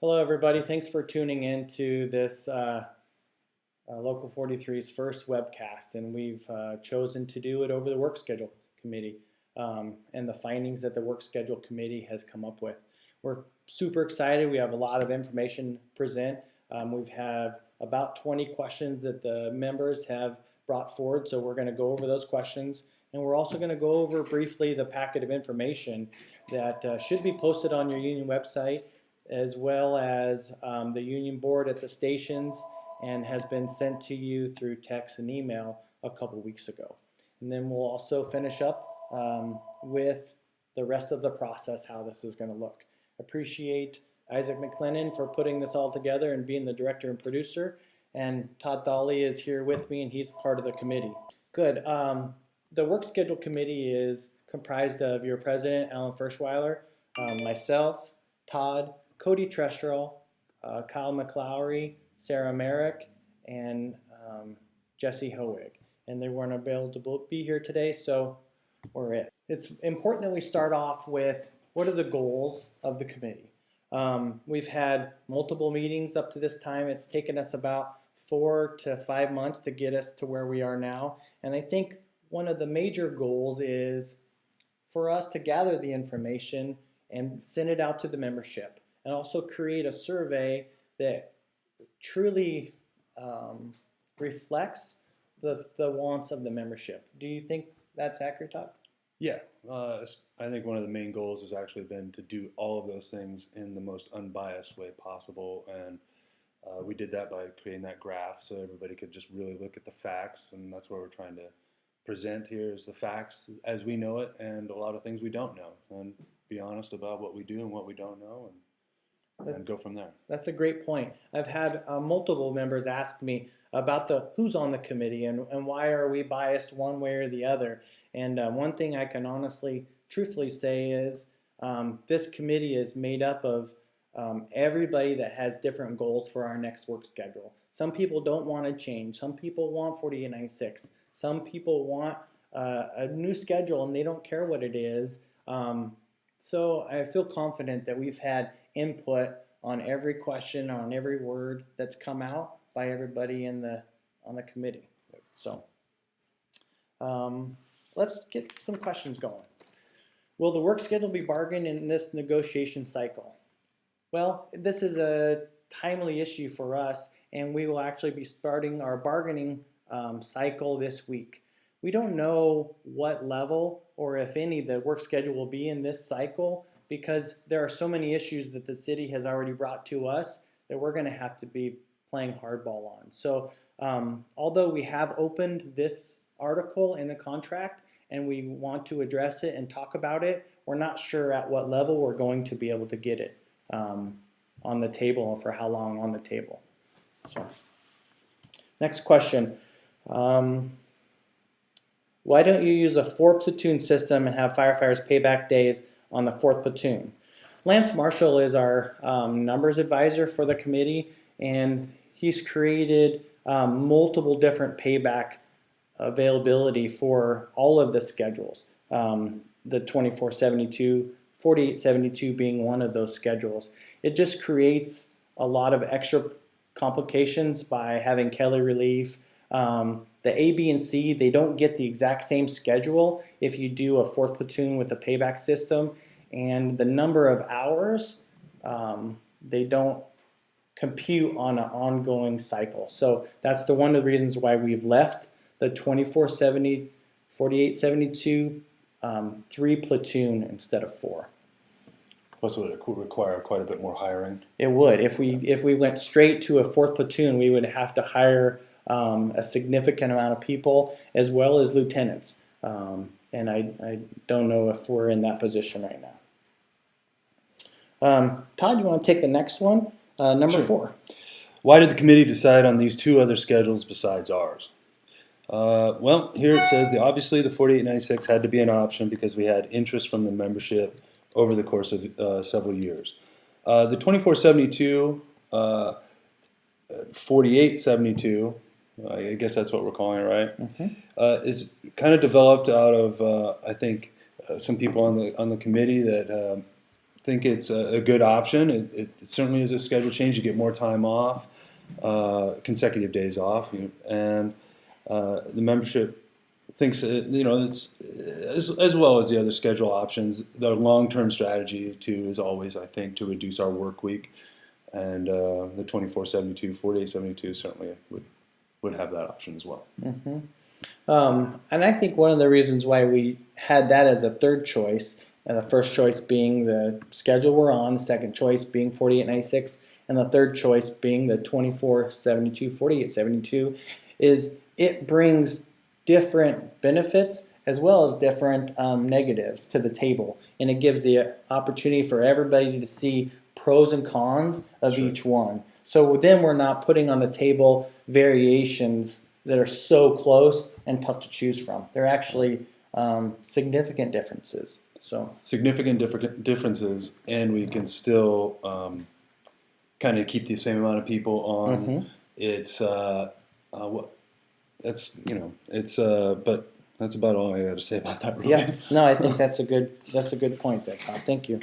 Hello, everybody. Thanks for tuning in to this Local 43's first webcast, and we've chosen to do it over the Work Schedule Committee and the findings that the Work Schedule Committee has come up with. We're super excited. We have a lot of information to present. We've had about 20 questions that the members have brought forward, so we're going to go over those questions. And we're also going to go over briefly the packet of information that should be posted on your union website, as well as the union board at the stations, and has been sent to you through text and email a couple weeks ago. And then we'll also finish up with the rest of the process, how this is going to look. Appreciate Isaac McLennan for putting this all together and being the director and producer. And Todd Thawley is here with me, and he's part of the committee. Good. The Work Schedule Committee is comprised of your president, Alan Ferschweiler, myself, Todd, Cody Trestrel, Kyle McLowry, Sarah Merrick, and Jesse Hoig. And they weren't able to be here today, so we're it. It's important that we start off with what are the goals of the committee. We've had multiple meetings up to this time. It's taken us about 4 to 5 months to get us to where we are now. And I think one of the major goals is for us to gather the information and send it out to the membership, and also create a survey that truly reflects the wants of the membership. Do you think that's accurate, Todd? Yeah, I think one of the main goals has actually been to do all of those things in the most unbiased way possible, and we did that by creating that graph so everybody could just really look at the facts, and that's what we're trying to present here is the facts as we know it, and a lot of things we don't know, and be honest about what we do and what we don't know, and go from there. That's a great point. I've had multiple members ask me about who's on the committee and why are we biased one way or the other. And one thing I can honestly, truthfully say is this committee is made up of everybody that has different goals for our next work schedule. Some people don't want to change. Some people want 4896. Some people want a new schedule and they don't care what it is. So I feel confident that we've had input on every question, on every word that's come out by everybody on the committee. So let's get some questions going. Will the work schedule be bargained in this negotiation cycle? Well, this is a timely issue for us, and we will actually be starting our bargaining cycle this week. We don't know what level or if any the work schedule will be in this cycle, because there are so many issues that the city has already brought to us that we're going to have to be playing hardball on. So although we have opened this article in the contract and we want to address it and talk about it, we're not sure at what level we're going to be able to get it on the table and for how long on the table. So next question. Why don't you use a 4-platoon system and have firefighters payback days on the 4th platoon? Lance Marshall is our numbers advisor for the committee, and he's created multiple different payback availability for all of the schedules. The 2472, 4872 being one of those schedules. It just creates a lot of extra complications by having Kelly relief. The A, B, and C, they don't get the exact same schedule if you do a 4th platoon with a payback system. And the number of hours, they don't compute on an ongoing cycle. So that's one of the reasons why we've left the 2470, 4872, 3 platoon instead of 4. Plus, it would require quite a bit more hiring. It would. If we went straight to a 4th platoon, we would have to hire a significant amount of people as well as lieutenants. And I don't know if we're in that position right now. Todd, you want to take the next one? Number 4. Why did the committee decide on these 2 other schedules besides ours? Well, here it says obviously the 4896 had to be an option because we had interest from the membership over the course of several years. The 2472, 4872, I guess that's what we're calling it, right? Mm-hmm. Is kind of developed out of I think some people on the committee that think it's a good option. It certainly is a schedule change. You get more time off, consecutive days off, and the membership thinks it's as well as the other schedule options. The long-term strategy too is always, I think, to reduce our work week, and the 24/72, 48/72 certainly would have that option as well. Mm-hmm. And I think one of the reasons why we had that as a third choice, the first choice being the schedule we're on, the second choice being 48/96, and the third choice being the 24/72, 48/72, is it brings different benefits as well as different negatives to the table. And it gives the opportunity for everybody to see pros and cons of Sure. each one. So then we're not putting on the table variations that are so close and tough to choose from. They're actually significant differences. So significant differences, and we can still kind of keep the same amount of people on. Mm-hmm. It's but that's about all I got to say about that. Really. Yeah, no, I think that's a good point there, Todd. Thank you.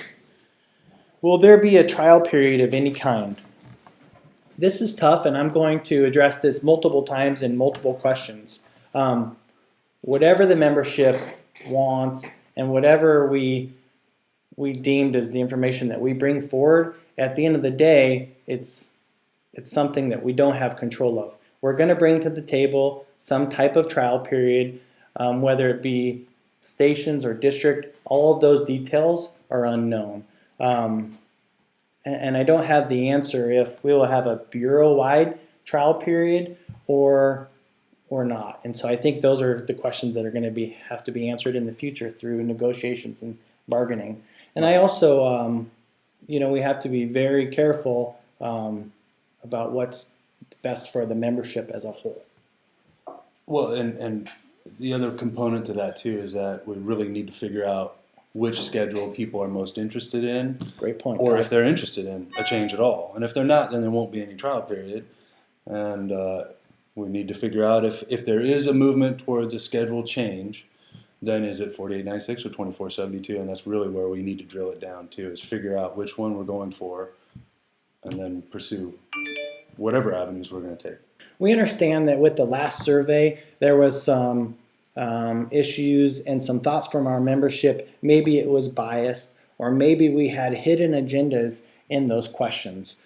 Will there be a trial period of any kind? This is tough, and I'm going to address this multiple times in multiple questions. Whatever the membership wants and whatever we deemed as the information that we bring forward, at the end of the day, it's something that we don't have control of. We're going to bring to the table some type of trial period, whether it be stations or district. All of those details are unknown. And I don't have the answer if we will have a bureau-wide trial period or not. And so I think those are the questions that are going to have to be answered in the future through negotiations and bargaining. And I also, we have to be very careful about what's best for the membership as a whole. Well, and the other component to that too is that we really need to figure out which schedule people are most interested in. Great point. Or if they're interested in a change at all. And if they're not, then there won't be any trial period. And we need to figure out if there is a movement towards a schedule change, then is it 48/96 or 24/72? And that's really where we need to drill it down to, is figure out which one we're going for and then pursue whatever avenues we're going to take. We understand that with the last survey, there was some issues and some thoughts from our membership. Maybe it was biased, or maybe we had hidden agendas in those questions.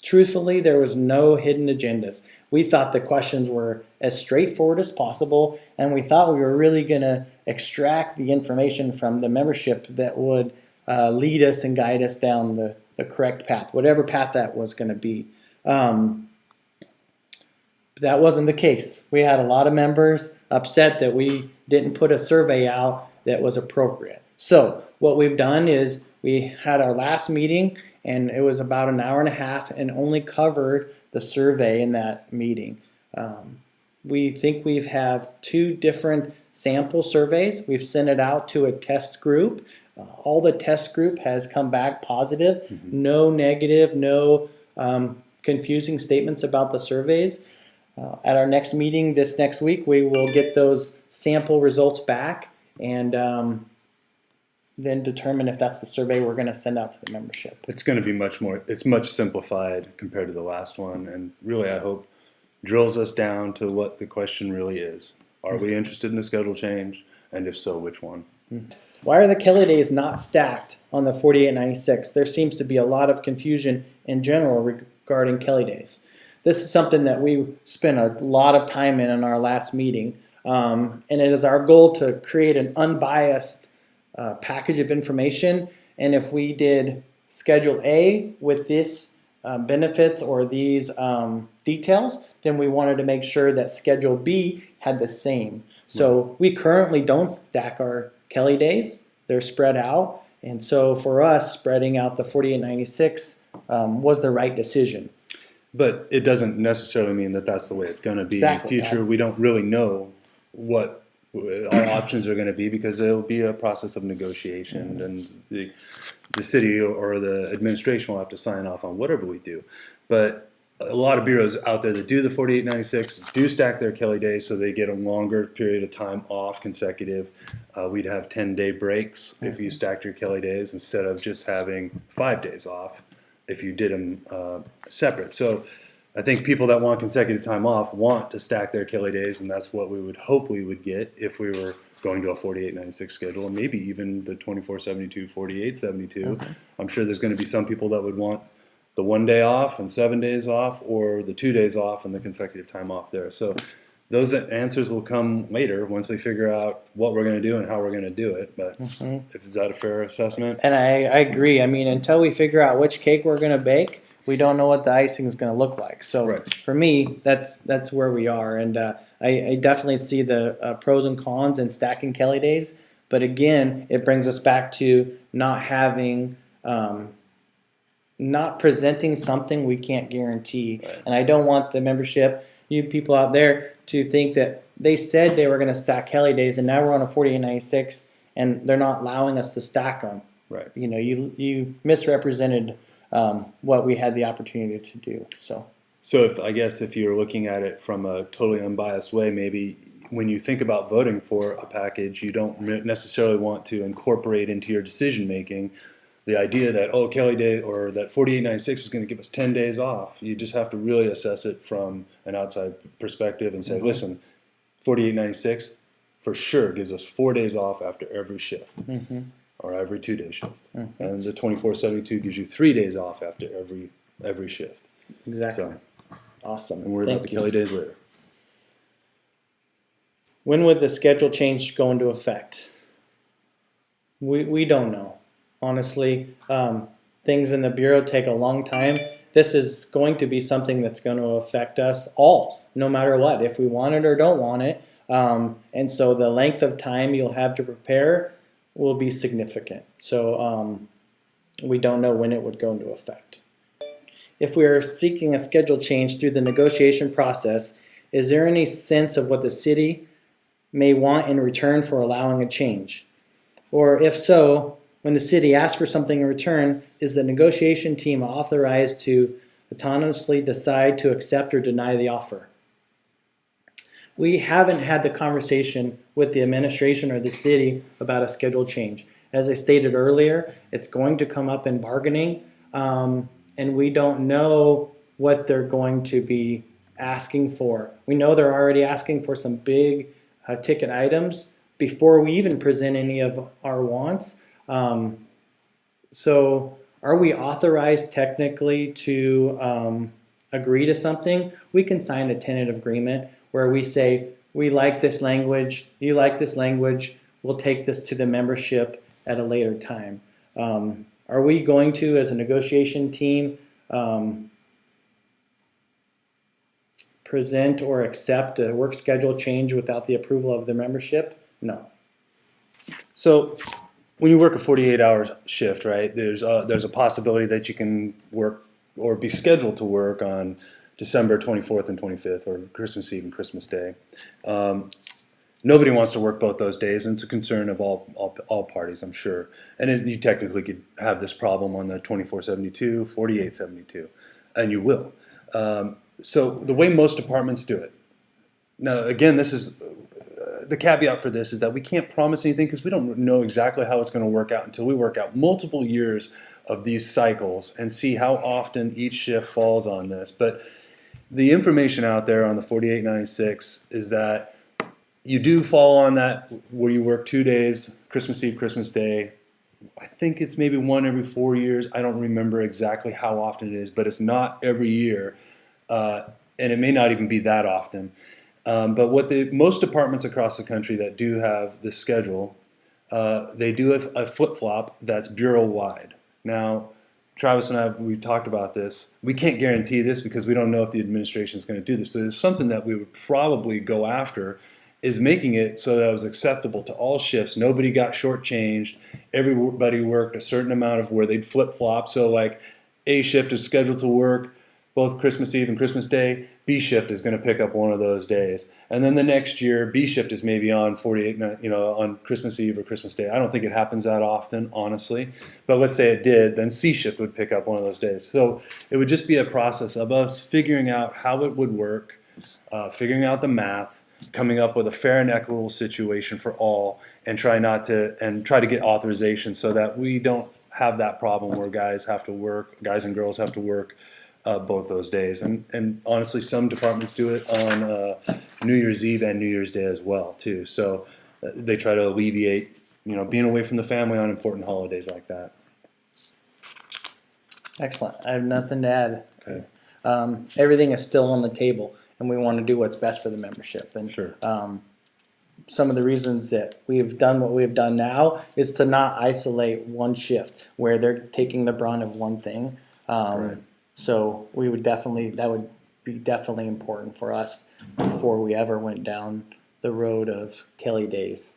Truthfully, there was no hidden agendas. We thought the questions were as straightforward as possible, and we thought we were really going to extract the information from the membership that would lead us and guide us down the correct path, whatever path that was going to be. That wasn't the case. We had a lot of members upset that we didn't put a survey out that was appropriate. So what we've done is we had our last meeting, and it was about an hour and a half and only covered the survey in that meeting. We think we have 2 different sample surveys. We've sent it out to a test group. All the test group has come back positive. Mm-hmm. No negative, no confusing statements about the surveys. At our next meeting this next week, we will get those sample results back and then determine if that's the survey we're going to send out to the membership. It's going to be it's much simplified compared to the last one, and really I hope drills us down to what the question really is. Are we interested in a schedule change? And if so, which one? Why are the Kelly days not stacked on the 48/96? There seems to be a lot of confusion in general regarding Kelly days. This is something that we spent a lot of time in our last meeting, and it is our goal to create an unbiased package of information. And if we did Schedule A with these benefits or these details, then we wanted to make sure that Schedule B had the same. So we currently don't stack our Kelly days. They're spread out. And so for us, spreading out the 48/96 was the right decision. But it doesn't necessarily mean that that's the way it's going to be Exactly, in the future. We don't really know what our options are going to be because there will be a process of negotiation, and the city or the administration will have to sign off on whatever we do. But a lot of bureaus out there that do the 4896 do stack their Kelly days so they get a longer period of time off consecutive. We'd have 10-day breaks if you stacked your Kelly days instead of just having 5 days off if you did them separate. So I think people that want consecutive time off want to stack their Kelly days, and that's what we would hope we would get if we were going to a 4896 schedule, and maybe even the 2472, 4872. I'm sure there's going to be some people that would want the 1 day off and 7 days off, or the 2 days off and the consecutive time off there. So those answers will come later once we figure out what we're going to do and how we're going to do it. But is that a fair assessment? And I agree. I mean, until we figure out which cake we're going to bake, we don't know what the icing is going to look like. So for me, that's where we are. And I definitely see the pros and cons in stacking Kelly days. But again, it brings us back to not having, not presenting something we can't guarantee. And I don't want the membership, you people out there, to think that they said they were going to stack Kelly days, and now we're on a 4896, and they're not allowing us to stack them. Right. You know, you misrepresented what we had the opportunity to do. So if you're looking at it from a totally unbiased way, maybe when you think about voting for a package, you don't necessarily want to incorporate into your decision making the idea that, oh, Kelly Day or that 4896 is going to give us 10 days off. You just have to really assess it from an outside perspective and say, listen, 4896 for sure gives us 4 days off after every shift. Or every 2 day shift. And the 2472 gives you 3 days off after every shift. Exactly. So, awesome. And worry about the Kelly days later. When would the schedule change go into effect? We don't know. Honestly, things in the Bureau take a long time. This is going to be something that's going to affect us all, no matter what, if we want it or don't want it. And so the length of time you'll have to prepare will be significant. So we don't know when it would go into effect. If we are seeking a schedule change through the negotiation process, is there any sense of what the city may want in return for allowing a change? Or if so, when the city asks for something in return, is the negotiation team authorized to autonomously decide to accept or deny the offer? We haven't had the conversation with the administration or the city about a schedule change. As I stated earlier, it's going to come up in bargaining, and we don't know what they're going to be asking for. We know they're already asking for some big ticket items before we even present any of our wants. So are we authorized technically to agree to something? We can sign a tentative agreement where we say, we like this language, you like this language, we'll take this to the membership at a later time. Are we going to, as a negotiation team, present or accept a work schedule change without the approval of the membership? No. So when you work a 48-hour shift, right, there's a possibility that you can work or be scheduled to work on December 24th and 25th, or Christmas Eve and Christmas Day. Nobody wants to work both those days, and it's a concern of all parties, I'm sure. And you technically could have this problem on the 2472, 4872, and you will. So the way most departments do it. Now, again, this is the caveat for this is that we can't promise anything because we don't know exactly how it's going to work out until we work out multiple years of these cycles and see how often each shift falls on this. But the information out there on the 4896 is that you do fall on that where you work 2 days, Christmas Eve, Christmas Day. I think it's maybe 1 every 4 years. I don't remember exactly how often it is, but it's not every year. And it may not even be that often. But what most departments across the country that do have this schedule, they do have a flip-flop that's bureau-wide. Now, Travis and I, we talked about this. We can't guarantee this because we don't know if the administration is going to do this, but it's something that we would probably go after, is making it so that it was acceptable to all shifts. Nobody got shortchanged. Everybody worked a certain amount of where they'd flip-flop. So like A shift is scheduled to work both Christmas Eve and Christmas Day, B shift is going to pick up one of those days. And then the next year, B shift is maybe on 48, on Christmas Eve or Christmas Day. I don't think it happens that often, honestly. But let's say it did, then C shift would pick up one of those days. So it would just be a process of us figuring out how it would work, figuring out the math, coming up with a fair and equitable situation for all, and try to get authorization so that we don't have that problem where guys and girls have to work both those days. And honestly, some departments do it on New Year's Eve and New Year's Day as well too. So they try to alleviate, being away from the family on important holidays like that. Excellent. I have nothing to add. Okay. Everything is still on the table, and we want to do what's best for the membership. And Sure. Some of the reasons that we've done what we've done now is to not isolate one shift where they're taking the brunt of one thing. Right. So that would be definitely important for us before we ever went down the road of Kelly days.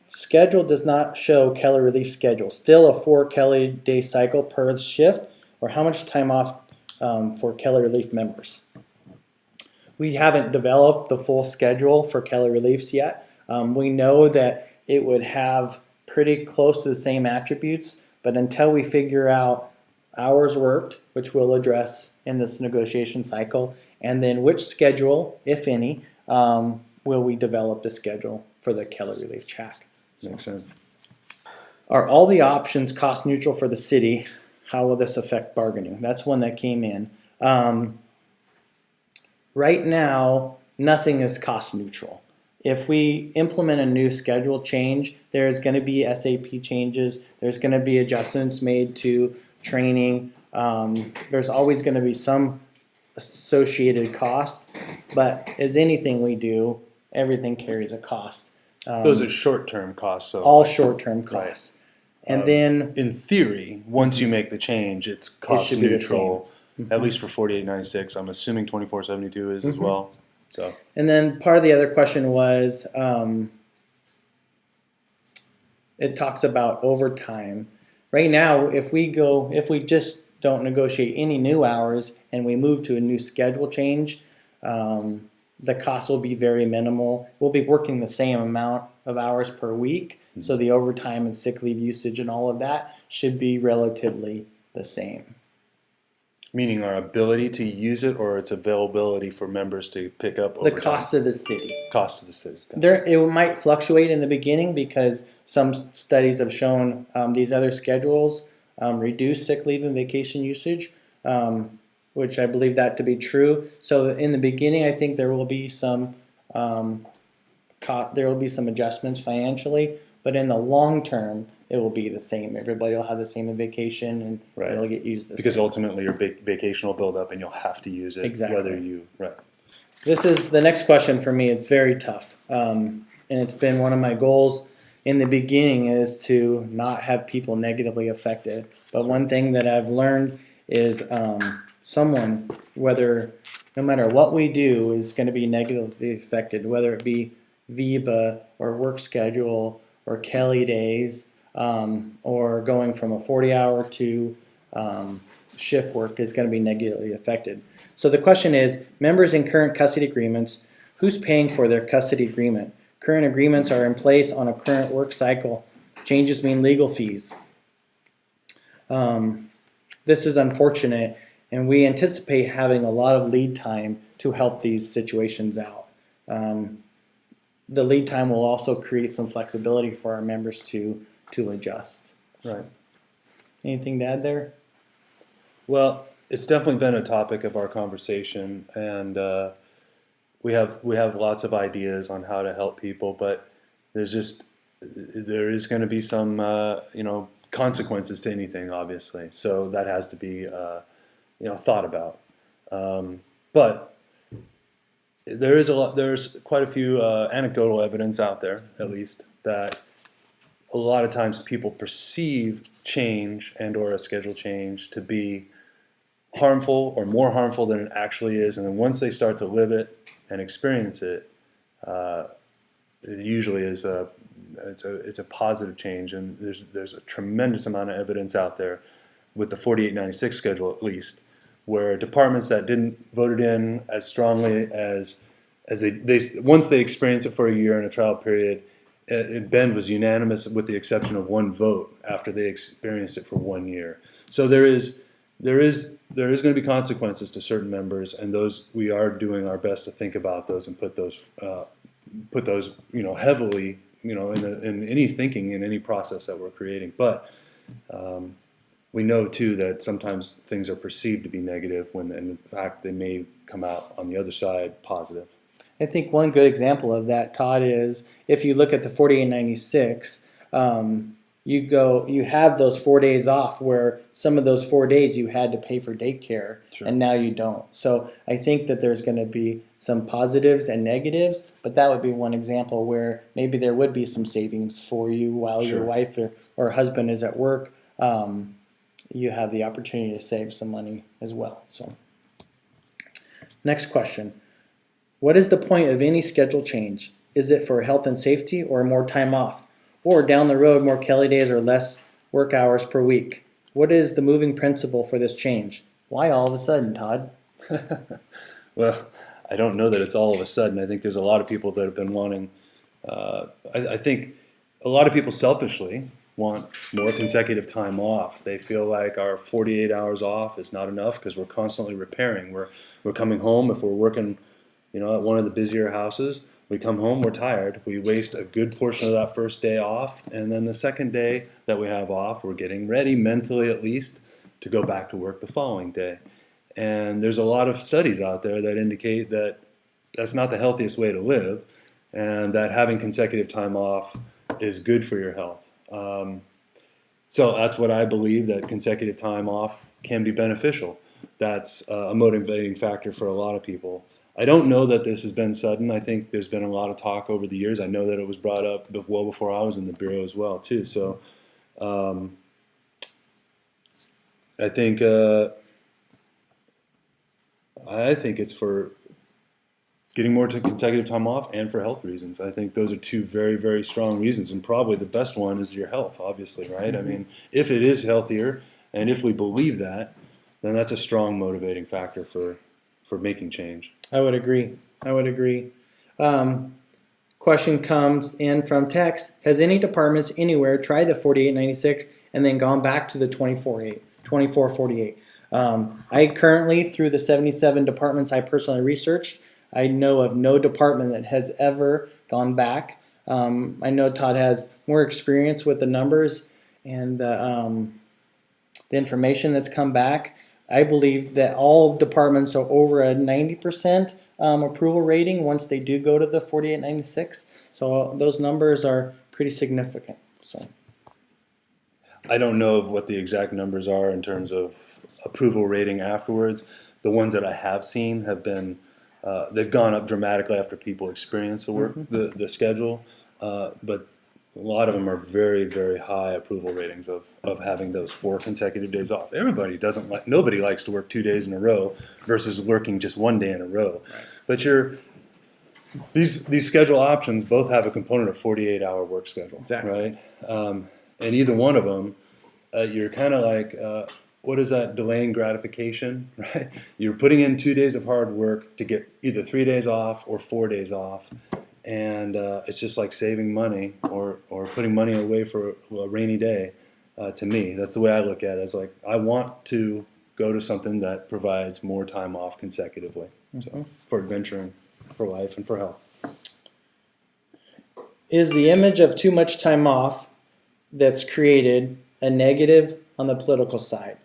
Schedule does not show Kelly relief schedule. Still a 4 Kelly day cycle per shift, or how much time off for Kelly relief members? We haven't developed the full schedule for Kelly reliefs yet. We know that it would have pretty close to the same attributes, but until we figure out hours worked, which we'll address in this negotiation cycle, and then which schedule, if any, will we develop the schedule for the Kelly relief track. Makes sense. Are all the options cost neutral for the city? How will this affect bargaining? That's one that came in. Right now, nothing is cost neutral. If we implement a new schedule change, there's going to be SAP changes. There's going to be adjustments made to training. There's always going to be some associated cost. But as anything we do, everything carries a cost. Those are short-term costs. So all short-term costs. Right. And then, in theory, once you make the change, it's cost neutral. At least for 4896, I'm assuming 2472 is as well. So. And then part of the other question was, it talks about overtime. Right now, if we just don't negotiate any new hours and we move to a new schedule change, the cost will be very minimal. We'll be working the same amount of hours per week, so the overtime and sick leave usage and all of that should be relatively the same. Meaning our ability to use it, or its availability for members to pick up overtime? The cost of the city. Cost of the city. It might fluctuate in the beginning because some studies have shown these other schedules reduce sick leave and vacation usage, which I believe that to be true. So in the beginning, I think there will be some adjustments financially, but in the long term, it will be the same. Everybody will have the same vacation, and right. It'll get used the because same. Ultimately your vacation will build up and you'll have to use it. Exactly. Whether you, right. This is the next question for me. It's very tough. And it's been one of my goals in the beginning is to not have people negatively affected. But one thing that I've learned is no matter what we do, is going to be negatively affected, whether it be VEBA or work schedule or Kelly days, or going from a 40-hour to shift work is going to be negatively affected. So the question is, members in current custody agreements, who's paying for their custody agreement? Current agreements are in place on a current work cycle. Changes mean legal fees. This is unfortunate, and we anticipate having a lot of lead time to help these situations out. The lead time will also create some flexibility for our members to adjust. Right. Anything to add there? Well, it's definitely been a topic of our conversation, and we have lots of ideas on how to help people, but there is going to be some consequences to anything, obviously. So that has to be thought about. But there's quite a few anecdotal evidence out there, at least, that a lot of times people perceive change and or a schedule change to be harmful or more harmful than it actually is, and then once they start to live it and experience it, it usually is it's a positive change, and there's a tremendous amount of evidence out there with the 4896 schedule at least, where departments that didn't vote it in as strongly as they once they experience it for a year in a trial period, Bend was unanimous with the exception of one vote after they experienced it for 1 year. So there is going to be consequences to certain members, and those we are doing our best to think about those and put those heavily in any thinking in any process that we're creating. But we know too that sometimes things are perceived to be negative when in fact they may come out on the other side positive. I think one good example of that, Todd, is if you look at the 4896, you have those 4 days off where some of those 4 days you had to pay for daycare, Sure. and now you don't. So I think that there's going to be some positives and negatives, but that would be one example where maybe there would be some savings for you while Sure. your wife or husband is at work. You have the opportunity to save some money as well. So, next question. What is the point of any schedule change? Is it for health and safety or more time off? Or down the road, more Kelly days or less work hours per week? What is the moving principle for this change? Why all of a sudden, Todd? Well, I don't know that it's all of a sudden. I think there's a lot of people that have been wanting, I think a lot of people selfishly want more consecutive time off. They feel like our 48 hours off is not enough because we're constantly repairing. We're coming home, if we're working at one of the busier houses, we come home, we're tired. We waste a good portion of that first day off, and then the second day that we have off, we're getting ready, mentally at least, to go back to work the following day. And there's a lot of studies out there that indicate that that's not the healthiest way to live, and that having consecutive time off is good for your health. So that's what I believe, that consecutive time off can be beneficial. That's a motivating factor for a lot of people. I don't know that this has been sudden. I think there's been a lot of talk over the years. I know that it was brought up well before I was in the Bureau as well, too. So I think it's for getting more to consecutive time off and for health reasons. I think those are two very, very strong reasons, and probably the best one is your health, obviously, right? I mean, if it is healthier, and if we believe that, then that's a strong motivating factor for making change. I would agree. Question comes in from Tex. Has any departments anywhere tried the 4896 and then gone back to the 2448? I currently, through the 77 departments I personally researched, I know of no department that has ever gone back. I know Todd has more experience with the numbers and the information that's come back. I believe that all departments are over a 90% approval rating once they do go to the 4896. So those numbers are pretty significant. So I don't know what the exact numbers are in terms of approval rating afterwards. The ones that I have seen have been they've gone up dramatically after people experience the work, the schedule, but a lot of them are very, very high approval ratings of having those 4 consecutive days off. Nobody likes to work 2 days in a row versus working just 1 day in a row. Right. But these schedule options both have a component of 48-hour work schedule, Exactly. right? And either one of them, you're kind of like, what is that, delaying gratification, right? You're putting in 2 days of hard work to get either 3 days off or 4 days off. And it's just like saving money or putting money away for a rainy day. To me, that's the way I look at it. It's like I want to go to something that provides more time off consecutively, so, for adventuring, for life, and for health. Is the image of too much time off that's created a negative on the political side?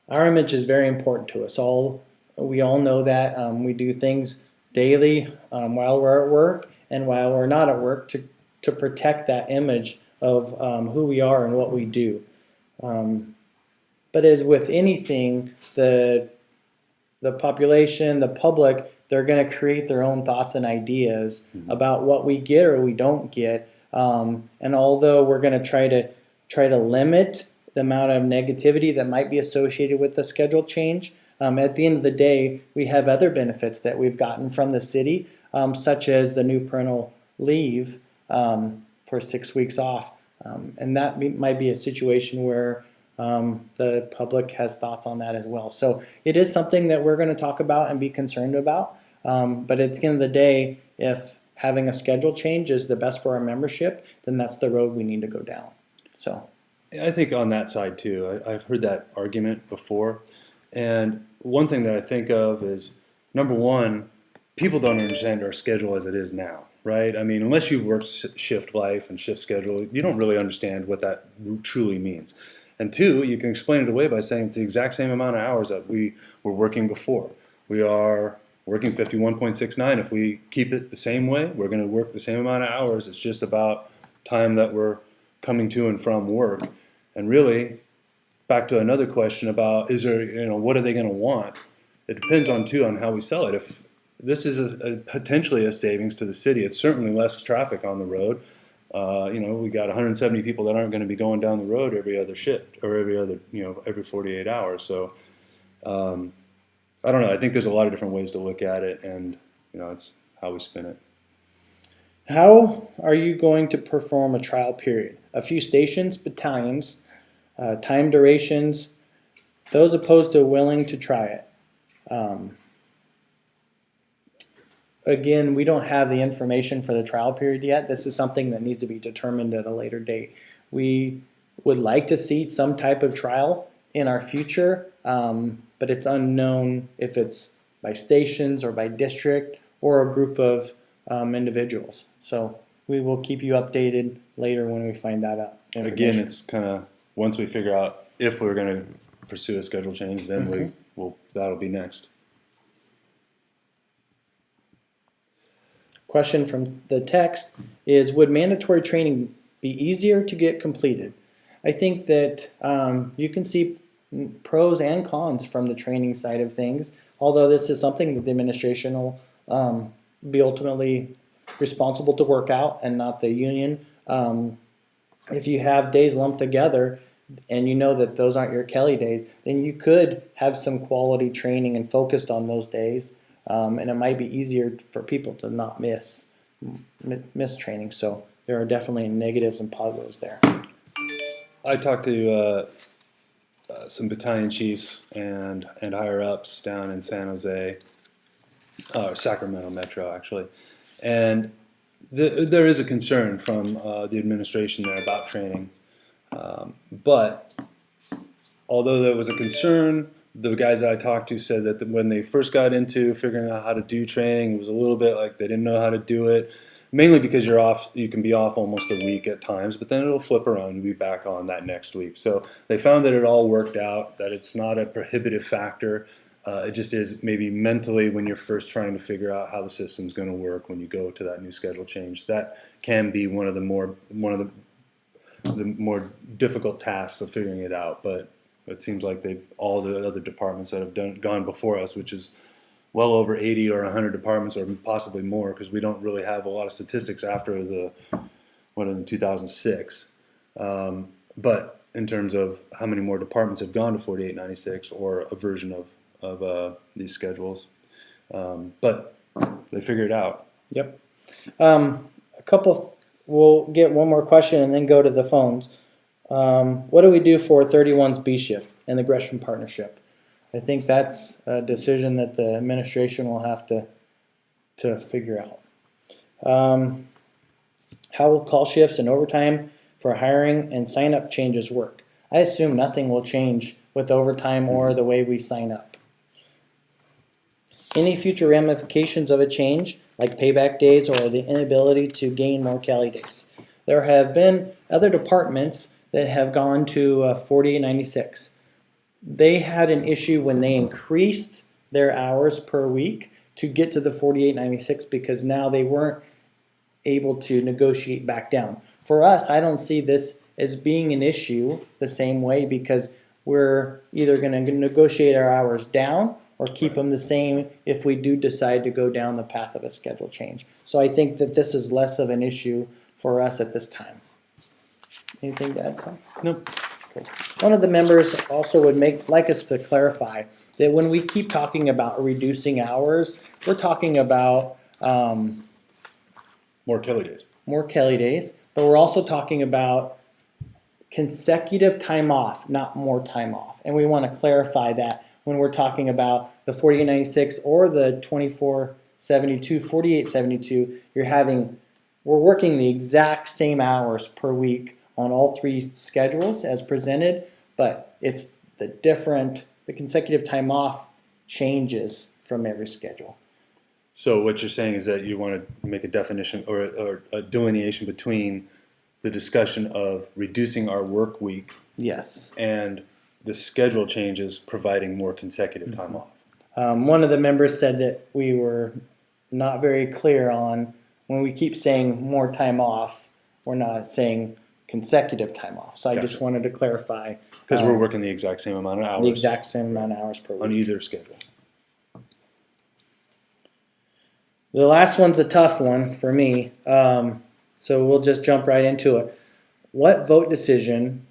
Our image is very important to us all. We all know that. We do things daily while we're at work and while we're not at work to protect that image of who we are and what we do. But as with anything, the population, the public, they're going to create their own thoughts and ideas about what we get or we don't get. And although we're going to try to limit the amount of negativity that might be associated with the schedule change, at the end of the day, we have other benefits that we've gotten from the city, such as the new parental leave for 6 weeks off. And that might be a situation where the public has thoughts on that as well. So it is something that we're going to talk about and be concerned about. But at the end of the day, if having a schedule change is the best for our membership, then that's the road we need to go down. So I think on that side too, I've heard that argument before. And one thing that I think of is, number one, people don't understand our schedule as it is now, right? I mean, unless you've worked shift life and shift schedule, you don't really understand what that truly means. And two, you can explain it away by saying it's the exact same amount of hours that we were working before. We are working 51.69. If we keep it the same way, we're going to work the same amount of hours. It's just about time that we're coming to and from work. And really, back to another question about what are they going to want? It depends on how we sell it. If this is potentially a savings to the city, it's certainly less traffic on the road. We got 170 people that aren't going to be going down the road every other shift or every 48 hours. So I don't know. I think there's a lot of different ways to look at it, and it's how we spin it. How are you going to perform a trial period? A few stations, battalions, time durations, those opposed to willing to try it. Again, we don't have the information for the trial period yet. This is something that needs to be determined at a later date. We would like to see some type of trial in our future, but it's unknown if it's by stations or by district or a group of individuals. So we will keep you updated later when we find that out. Again, it's kind of once we figure out if we're going to pursue a schedule change, then that'll be next. Question from the text is, would mandatory training be easier to get completed? I think that you can see pros and cons from the training side of things, although this is something that the administration will be ultimately responsible to work out and not the union. If you have days lumped together and you know that those aren't your Kelly days, then you could have some quality training and focused on those days. And it might be easier for people to not miss training. So there are definitely negatives and positives there. I talked to some battalion chiefs and higher ups down in San Jose, Sacramento Metro actually, and there is a concern from the administration there about training. But although there was a concern, the guys that I talked to said that when they first got into figuring out how to do training, it was a little bit like they didn't know how to do it, mainly because you can be off almost a week at times, but then it'll flip around and be back on that next week. So they found that it all worked out, that it's not a prohibitive factor. It just is maybe mentally when you're first trying to figure out how the system's going to work when you go to that new schedule change. That can be one of the more difficult tasks of figuring it out, but it seems like all the other departments that have gone before us, which is well over 80 or 100 departments or possibly more, because we don't really have a lot of statistics after in 2006. But in terms of how many more departments have gone to 4896 or a version of these schedules, but they figure it out. Yep. We'll get one more question and then go to the phones. What do we do for 31's B shift and the Gresham partnership? I think that's a decision that the administration will have to figure out. How will call shifts and overtime for hiring and sign-up changes work? I assume nothing will change with overtime or the way we sign up. Any future ramifications of a change, like payback days or the inability to gain more Kelly days? There have been other departments that have gone to 4896. They had an issue when they increased their hours per week to get to the 4896 because now they weren't able to negotiate back down. For us, I don't see this as being an issue the same way because we're either going to negotiate our hours down or keep them the same if we do decide to go down the path of a schedule change. So I think that this is less of an issue for us at this time. Anything to add, Tom? No. Okay. One of the members also would like us to clarify that when we keep talking about reducing hours, we're talking about more Kelly days. More Kelly days, but we're also talking about consecutive time off, not more time off. And we want to clarify that when we're talking about the 4896 or the 2472, 4872, we're working the exact same hours per week on all three schedules as presented, but it's the consecutive time off changes from every schedule. So what you're saying is that you want to make a definition or a delineation between the discussion of reducing our work week, yes, and the schedule changes providing more consecutive time off. One of the members said that we were not very clear on when we keep saying more time off, we're not saying consecutive time off. So I just wanted to clarify. Because we're working the exact same amount of hours. The exact same amount of hours per week. On either schedule. The last one's a tough one for me. So we'll just jump right into it. What vote decision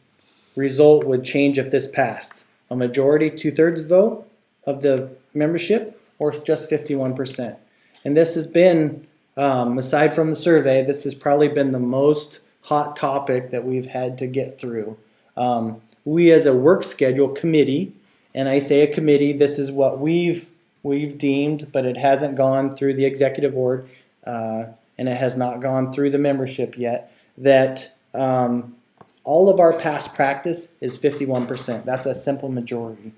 result would change if this passed? A majority, 2/3 vote of the membership, or just 51%? And this has been, aside from the survey, this has probably been the most hot topic that we've had to get through. We as a work schedule committee, and I say a committee, this is what we've deemed, but it hasn't gone through the executive board, and it has not gone through the membership yet, that all of our past practice is 51%. That's a simple majority.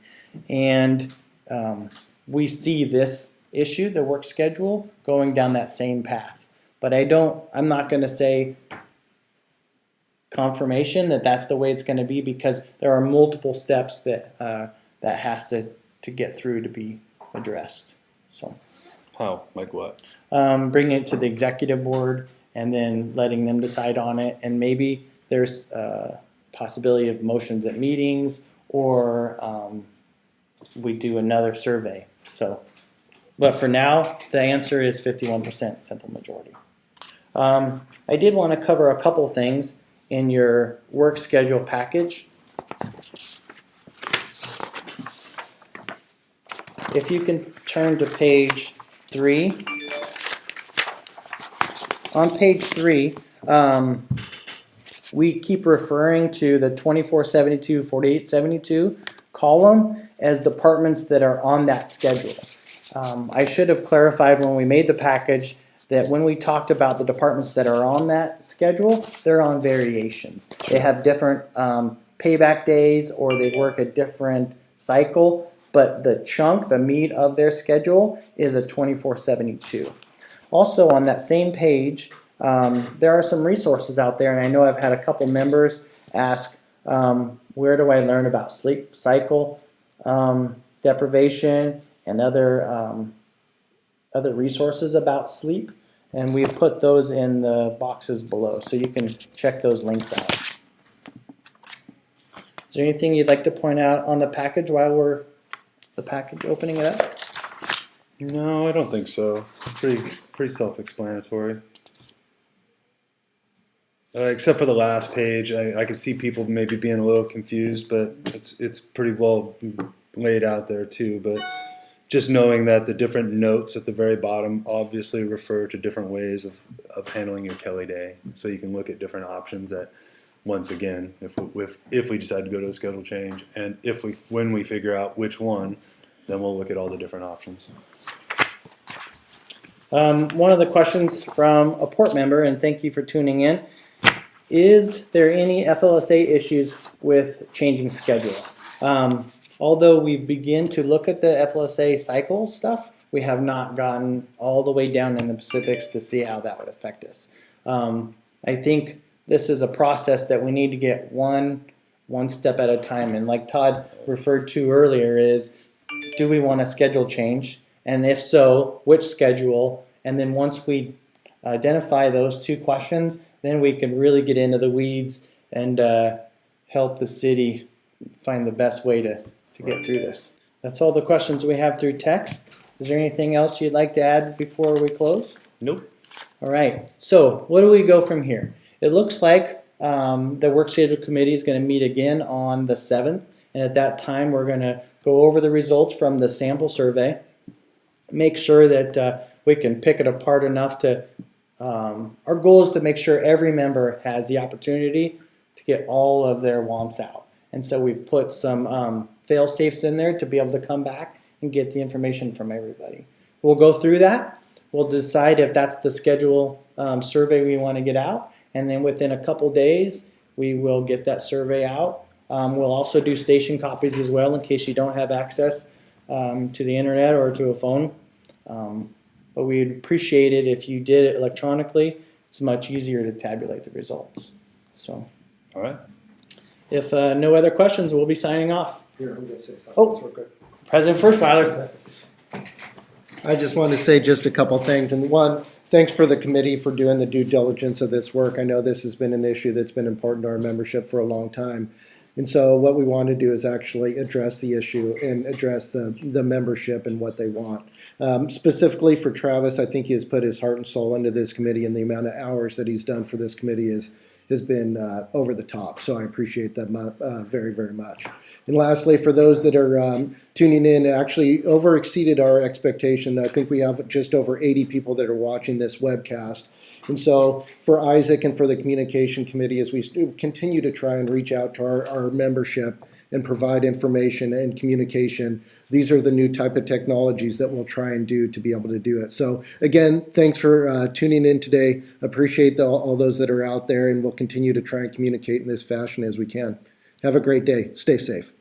And we see this issue, the work schedule, going down that same path. But I'm not going to say confirmation that that's the way it's going to be, because there are multiple steps that has to get through to be addressed. So how? Like what? Bringing it to the executive board and then letting them decide on it, and maybe there's possibility of motions at meetings, or we do another survey. So, but for now, the answer is 51%, simple majority. I did want to cover a couple things in your work schedule package. If you can turn to page 3. On page 3, we keep referring to the 2472, 4872 column as departments that are on that schedule. I should have clarified when we made the package that when we talked about the departments that are on that schedule, they're on variations. They have different payback days, or they work a different cycle, but the meat of their schedule is a 2472. Also on that same page, there are some resources out there, and I know I've had a couple members ask, where do I learn about sleep cycle deprivation and other resources about sleep, and we've put those in the boxes below, so you can check those links out. Is there anything you'd like to point out on the package while we're opening it up? No, I don't think so. Pretty self-explanatory. Except for the last page, I could see people maybe being a little confused, but it's pretty well laid out there too. But just knowing that the different notes at the very bottom obviously refer to different ways of handling your Kelly day, so you can look at different options. That once again, if we decide to go to a schedule change, and when we figure out which one, then we'll look at all the different options. One of the questions from a port member, and thank you for tuning in, is there any FLSA issues with changing schedule? Although we begin to look at the FLSA cycle stuff, we have not gotten all the way down in the specifics to see how that would affect us. I think this is a process that we need to get one step at a time. And like Todd referred to earlier, is do we want a schedule change? And if so, which schedule? And then once we identify those two questions, then we can really get into the weeds and help the city find the best way to get through this. That's all the questions we have through text. Is there anything else you'd like to add before we close? Nope. All right. So what do we go from here? It looks like the work schedule committee is going to meet again on the 7th. And at that time, we're going to go over the results from the sample survey, make sure that we can pick it apart enough to, our goal is to make sure every member has the opportunity to get all of their wants out. And so we've put some fail safes in there to be able to come back and get the information from everybody. We'll go through that. We'll decide if that's the schedule survey we want to get out. And then within a couple days, we will get that survey out. We'll also do station copies as well in case you don't have access to the internet or to a phone. But we'd appreciate it if you did it electronically. It's much easier to tabulate the results. So, All right. if no other questions, we'll be signing off. Here, I'm going to say something. Oh. Real quick. President First, Tyler. I just wanted to say just a couple things. And one, thanks for the committee for doing the due diligence of this work. I know this has been an issue that's been important to our membership for a long time. And so what we want to do is actually address the issue and address the membership and what they want. Specifically for Travis, I think he has put his heart and soul into this committee, and the amount of hours that he's done for this committee has been over the top. So I appreciate that very, very much. And lastly, for those that are tuning in, actually over exceeded our expectation. I think we have just over 80 people that are watching this webcast. And so for Isaac and for the communication committee, as we continue to try and reach out to our membership and provide information and communication, these are the new type of technologies that we'll try and do to be able to do it. So again, thanks for tuning in today. Appreciate all those that are out there, and we'll continue to try and communicate in this fashion as we can. Have a great day. Stay safe.